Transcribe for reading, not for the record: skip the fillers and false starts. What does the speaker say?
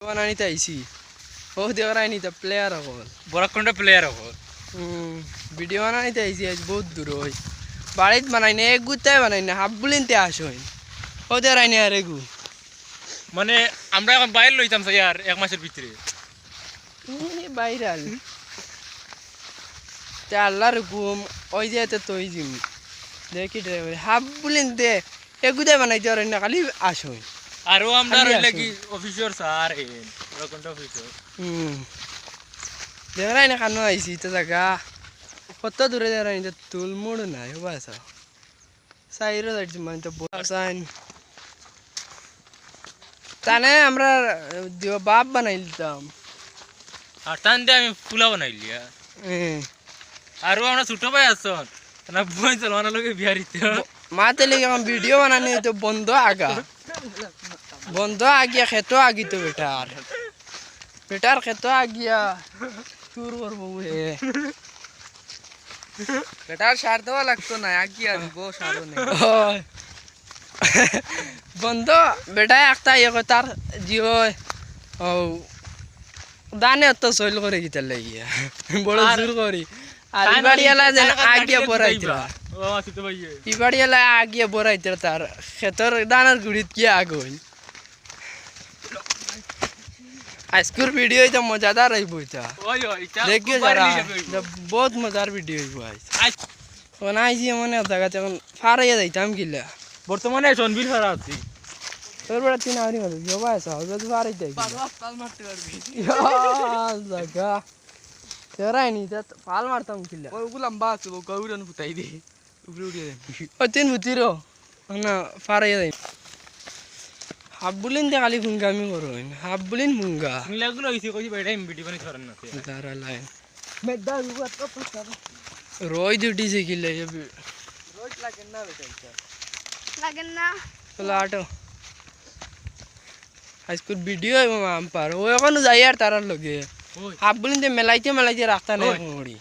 বানানিতে আইছি ও দেওয়ারাই নিতে প্লেয়ার হল বড় কোনটা প্লেয়ার হল ভিডিও বানানিতে আইছি আজ বহুত দূর হই বাড়িত বানাই না এক গুতায় বানাই না হাফ বুলিনতে আসই ও দেওয়ারাই না আর এগু মানে আমরা এখন বাইরে লইতাম স্যার এক মাসের ভিতরে বাইরাল তে আল্লাহর হুকুম ওই যে তুই জিম দেখি ড্রাইভার হাফ বুলিনতে এক গুতায় বানাই দেওয়ারাই না খালি আসই আরো আমরা রইলে কি অফিসার স্যার বড় কোনটা অফিসার দেওয়ারাই না কানো আইছি তো জায়গা কত দূরে দেওয়ারাই না তুল মুড় নাই বাস সাইরো যাচ্ছি মানে তো বসান তানে আমরা বাপ বানাই দিতাম আর টান দিয়ে আমি ফুলা বানাইলি আরো আমরা ছোট ভাই আসন না বই চল মানে লোকে বিহারিতে মাতে লেগে আমার ভিডিও বানানি তো বন্ধ আগা বন্ধ আগিয়া খেতো আগি তো বেটার খেতো আগিয়া চুর করবো বেটার সার দেওয়া লাগতো না আগিয়া দিব সারও নেই বন্ধ বেটায় একটা ইয়ে করে তার জিও ও দানে তো সইল করে গিয়ে লাগিয়া বড় জোর করি আর ইবাড়িয়ালা যেন আগিয়া পড়াইছিল ইবাড়িয়ালা আগিয়া পড়াইছিল তার ক্ষেতর দানার গুড়িত কি আগুন আজকের ভিডিও তো মজাদার হইব এটা দেখিও যারা বহুত মজার ভিডিও হইব আজ আইছি মানে জায়গাতে এখন ফারাইয়া যাইতাম কিলা বর্তমানে সনবির ফারা আছি তোর বড় তিন আড়ি মতো জবা আছে হবে তো ফারাইতে পাল মারতে পারবি জায়গা তেরাই নি তা পাল মারতাম কিলা ওগুলো লম্বা আছে ও গৌরন ফুটাই দে উপরে উঠে ও তিন ফুটিরো না ফারাইয়া যাই হাফ বুলিন দে খালি ফুঙ্গামি করো হাফ বুলিন ফুঙ্গা মিলাগুলো হইছে কই বেটা ভিডিও বানি ছড়ান না দাঁড়া লাইন মেদা রুয়া তো পছাব রোজ ডিউটি से किले ये रोज लागेन ना बेटा লাগেন না चलो आटो आजकल वीडियो है हम पर वो এখন যাই আর তারার লগে হাফ বুলিন দে মেলাইতে রাখতা নাই মোড়ি